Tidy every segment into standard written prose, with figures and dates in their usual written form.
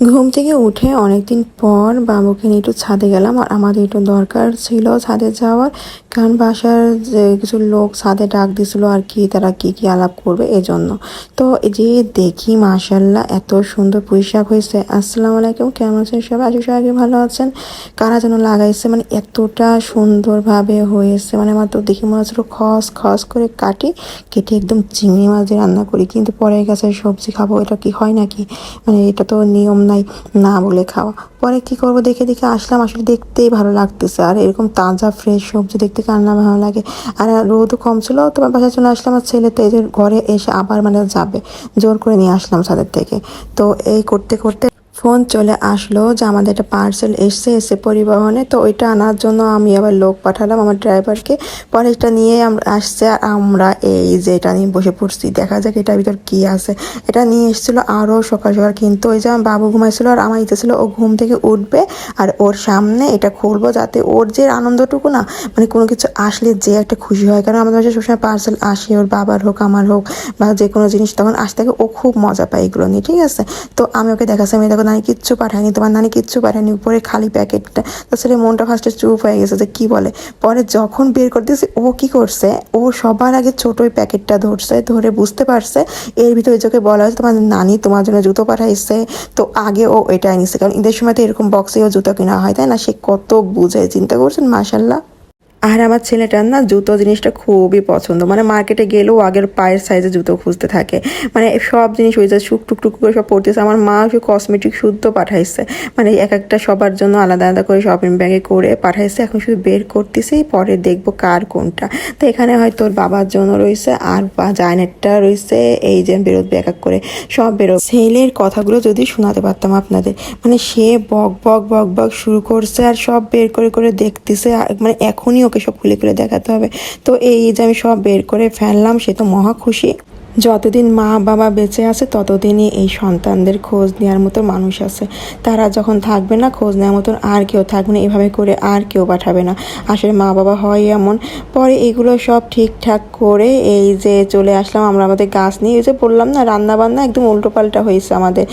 ঘুম থেকে উঠে অনেকদিন পর বাবুকে নিয়ে একটু ছাদে গেলাম, আর আমাদের একটু দরকার ছিল ছাদে যাওয়ার। কারণ বাসার যে কিছু লোক ছাদে ডাক দিছিল আর কি, তারা কি কি আলাপ করবে এজন্য। তো এই যে দেখি মাশাল্লাহ এত সুন্দর পুঁইশাক হয়েছে। আসসালামু আলাইকুম, কেমন আছেন সবাই? আশা করি আগে ভালো আছেন। কারা যেন লাগাইছে, মানে এতটা সুন্দরভাবে হয়েছে, মানে আমার তো দেখি মনে হচ্ছিল খস খস করে কেটে একদম চিংড়ি মাছ দিয়ে রান্না করি, কিন্তু পরে গেছে সবজি খাবো, এটা কি হয় নাকি? মানে এটা তো নিয়ম নাই না বলে খাওয়া। পরে কি করব, দেখে দেখে আসলাম, আসলে দেখতেই ভালো লাগতেছে। আর এরকম তাজা ফ্রেশ সবজি দেখতে কার না ভালো লাগে। আর রোদও কম ছিল, তোমার বাসায় চলে আসলাম। আর ছেলে তো এই যে ঘরে এসে আবার মানে যাবে, জোর করে নিয়ে আসলাম ছাদের থেকে। তো এই করতে করতে ফোন চলে আসলো যে আমাদের একটা পার্সেল এসে পরিবহনে। তো ওইটা আনার জন্য আমি আবার লোক পাঠালাম আমার ড্রাইভারকে। পরে এটা নিয়ে আসছে, আর আমরা এই যে এটা নিয়ে বসে পড়ছি, দেখা যাক এটার ভিতর কি আছে। এটা নিয়ে এসেছিলো আরও সকাল সকাল, কিন্তু ওই যে আমার বাবু ঘুমাইছিল আর আমার ইচ্ছে ও ঘুম থেকে উঠবে আর ওর সামনে এটা খুলবো, যাতে ওর যে আনন্দটুকু না, মানে কোনো কিছু আসলে যে একটা খুশি হয়। কারণ আমাদের বাসায় সবসময় পার্সেল আসে, ওর বাবার হোক আমার হোক বা যে কোনো জিনিস তখন আসতে থাকে, ও খুব মজা পায় এগুলো নিয়ে, ঠিক আছে। তো আমি ওকে দেখাচ্ছি, আমি দেখো নানি কিচ্ছু পাঠায়নি, তোমার নানি কিচ্ছু পাঠায়নি, উপরে খালি প্যাকেটটা। তাছাড়া মনটা ফার্স্টে চুপ হয়ে গেছে যে কি বলে। পরে যখন বের করতেছি, ও কি করছে, ও সবার আগে ছোট ওই প্যাকেটটা ধরে বুঝতে পারছে এর ভিতরে চোখে বলা হয়েছে তোমার নানি তোমার জন্য জুতো পাঠাইছে। তো আগে ও এটাই নিচ্ছে, কারণ ঈদের সময় তো এরকম বক্সেও জুতো কেনা হয়, তাই না? সে কত বুঝে, চিন্তা করছেন মাশাল্লাহ। আর আমার ছেলেটার না জুতো জিনিসটা খুবই পছন্দ, মানে মার্কেটে গেলেও আগের পায়ের সাইজে জুতো খুঁজতে থাকে, মানে সব জিনিস হয়ে যায় শুক টুক করে সব পড়তেছে। আমার মা সে কসমেটিক শুদ্ধ পাঠাইছে, মানে এক একটা সবার জন্য আলাদা আলাদা করে শপিং ব্যাগে করে পাঠাইছে। এখন শুধু বের করতেছি, পরে দেখবো কার কোনটা। তো এখানে হয়তো ওর বাবার জন্য রয়েছে, আর জায়নেটটা রয়েছে, এই যে বেরোবে এক এক করে সব বেরোবে। ছেলের কথাগুলো যদি শোনাতে পারতাম আপনাদের, মানে সে বক বক বক বক শুরু করছে আর সব বের করে দেখতেছে, মানে এখনই ওকে সব খুলে খুলে দেখাতে হবে। তো এই যে আমি সব বের করে ফেললাম, সে তো মহা খুশি। যতদিন মা বাবা বেঁচে আছে ততদিনই এই সন্তানদের খোঁজ নেওয়ার মতো মানুষ আছে। তারা যখন থাকবে না, খোঁজ নেওয়ার মতন আর কেউ থাকবে না, এভাবে করে আর কেউ পাঠাবে না। আসলে মা বাবা হয় এমন। পরে এগুলো সব ঠিকঠাক করে এই যে চলে আসলাম আমরা আমাদের গাছ নিয়ে। এই যে বললাম না, রান্না বান্না একদম উল্টোপাল্টা হয়েছে আমাদের।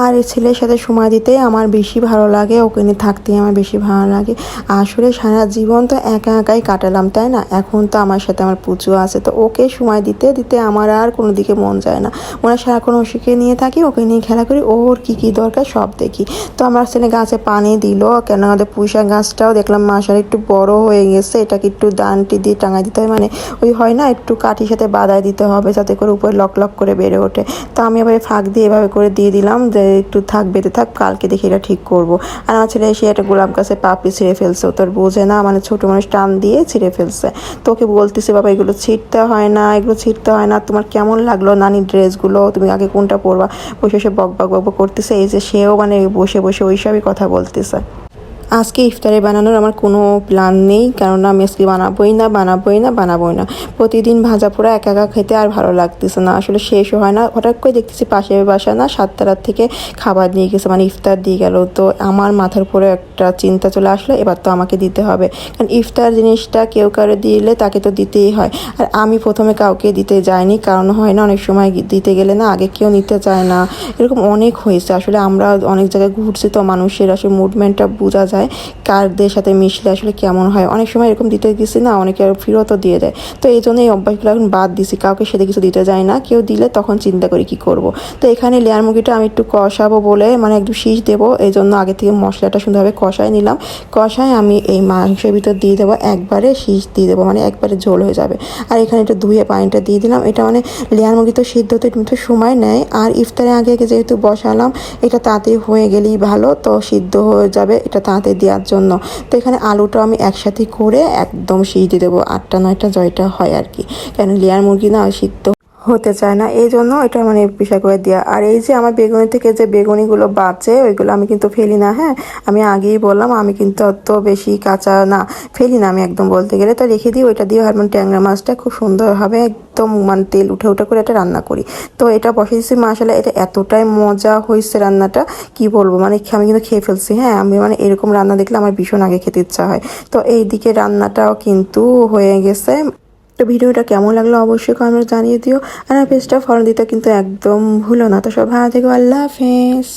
আর এই ছেলের সাথে সময় দিতে আমার বেশি ভালো লাগে, ওকে নিয়ে থাকতেই আমার বেশি ভালো লাগে। আসলে সারা জীবন তো একা একাই কাটালাম, তাই না? এখন তো আমার সাথে আমার পুচু আছে, তো ওকে সময় দিতে দিতে আমার আর কোনো দিকে মন যায় না। মনে সারাক্ষণ ওকে নিয়ে থাকি, ওকে নিয়ে খেলা করি, ওর কী কী দরকার সব দেখি। তো আমার ছেলে গাছে পানি দিল, কেন আমাদের পুঁইশাক গাছটাও দেখলাম মাসার একটু বড় হয়ে গেছে, এটাকে একটু ডানটি দিয়ে টাঙাই দিতে হয়, মানে ওই হয় না একটু কাঠির সাথে বাঁধাই দিতে হবে যাতে করে উপরে লক লক করে বেড়ে ওঠে। তো আমি আবার ফাঁক দিয়ে এভাবে করে দিয়ে দিলাম যে একটু থাক বেঁধে থাক, কালকে দেখি এটা ঠিক করব। আর আমার ছেলে এসে একটা গোলাপ গাছে পাপড়ি ছিঁড়ে ফেলছে, ও তোর বোঝে না, মানে ছোটো মানুষ টান দিয়ে ছিঁড়ে ফেলছে। তো ওকে বলতেছে বাবা এগুলো ছিঁড়তে হয় না, এগুলো ছিঁড়তে হয় না, তোমার কেমন লাগলো নানির ড্রেসগুলো, তুমি আগে কোনটা পরবা? বসে বসে বক বক বক করতেছে। এই যে সেও মানে বসে বসে ওইসবই কথা বলতেছে। আজকে ইফতারে বানানোর আমার কোনো প্ল্যান নেই, কারণ আমি আজকে বানাবোই না। প্রতিদিন ভাজা পোড়া একা একা খেতে আর ভালো লাগতেছে না, আসলে শেষও হয় না। হঠাৎ করে দেখতেছি পাশের বাসা না 7টা রাত থেকে খাবার নিয়ে গেছে, মানে ইফতার দিয়ে গেল। তো আমার মাথার উপরে একটা চিন্তা চলে আসলো, এবার তো আমাকে দিতে হবে, কারণ ইফতার জিনিসটা কেউ কারো দিলে তাকে তো দিতেই হয়। আর আমি প্রথমে কাউকে দিতে যাইনি, কারণ হয় না অনেক সময় দিতে গেলে না আগে কেউ নিতে চায় না, এরকম অনেক হয়েছে। আসলে আমরা অনেক জায়গায় ঘুরছি, তো মানুষের আসলে মুভমেন্টটা বোঝা যায় কারদের সাথে মিশলে আসলে কেমন হয়। অনেক সময় এরকম দিতে গেছি না, অনেকে ফেরতও দিয়ে দেয়। তো এই জন্য এই অভ্যাসগুলো এখন বাদ দিছি, কাউকে সেটা কিছু দিতে যায় না। কেউ দিলে তখন চিন্তা করি কি করব। তো এখানে লেয়ার মুরগিটা আমি একটু কষাবো বলে, মানে একটু শীষ দেবো, এই জন্য আগে থেকে মশলাটা সুন্দরভাবে কষায় নিলাম। কষায় আমি এই মাংসের ভিতর দিয়ে দেবো, একবারে শীষ দিয়ে দেবো, মানে একবারে ঝোল হয়ে যাবে। আর এখানে একটু ধুয়ে পানিটা দিয়ে দিলাম। এটা মানে লেয়ার মুরগি তো সিদ্ধ হতে একটু সময় নেয়, আর ইফতারে আগে যেহেতু বসালাম, এটা তাড়াতাড়ি হয়ে গেলেই ভালো, তো সিদ্ধ হয়ে যাবে এটা তাড়াতাড়ি দেওয়ার জন্য। তো এখানে আলুটা আমি একসাথে করে একদম সিদ্ধ দেবো, 8টা 9টা জয়টা হয় আর কি, কেন লেয়ার মুরগি না সিদ্ধ হতে চায় না, এই জন্য এটা মানে পিসা করে দেওয়া। আর এই যে আমার বেগুনি থেকে যে বেগুনিগুলো বাঁচে ওইগুলো আমি কিন্তু ফেলি না, হ্যাঁ আমি আগেই বললাম, আমি কিন্তু অত বেশি কাঁচা না ফেলি না, আমি একদম বলতে গেলে। তো রেখে দিই, ওইটা দিয়ে মানে ট্যাংরা মাছটা খুব সুন্দরভাবে একদম মানে তেল উঠে করে এটা রান্না করি। তো এটা বসে দিচ্ছি, মাশাআল্লাহ এটা এতটাই মজা হয়েছে রান্নাটা, কি বলবো, মানে আমি কিন্তু খেয়ে ফেলছি। হ্যাঁ আমি মানে এরকম রান্না দেখলে আমার ভীষণ আগে খেতে ইচ্ছা হয়। তো এইদিকে রান্নাটাও কিন্তু হয়ে গেছে। তো ভিডিওটা কেমন লাগলো অবশ্যই কমেন্টে জানিয়ে দিও, আর পেজটা ফলো দিতে কিন্তু একদম ভুলো না। তো সব ভালো থেকো, আল্লাহ হাফেজ।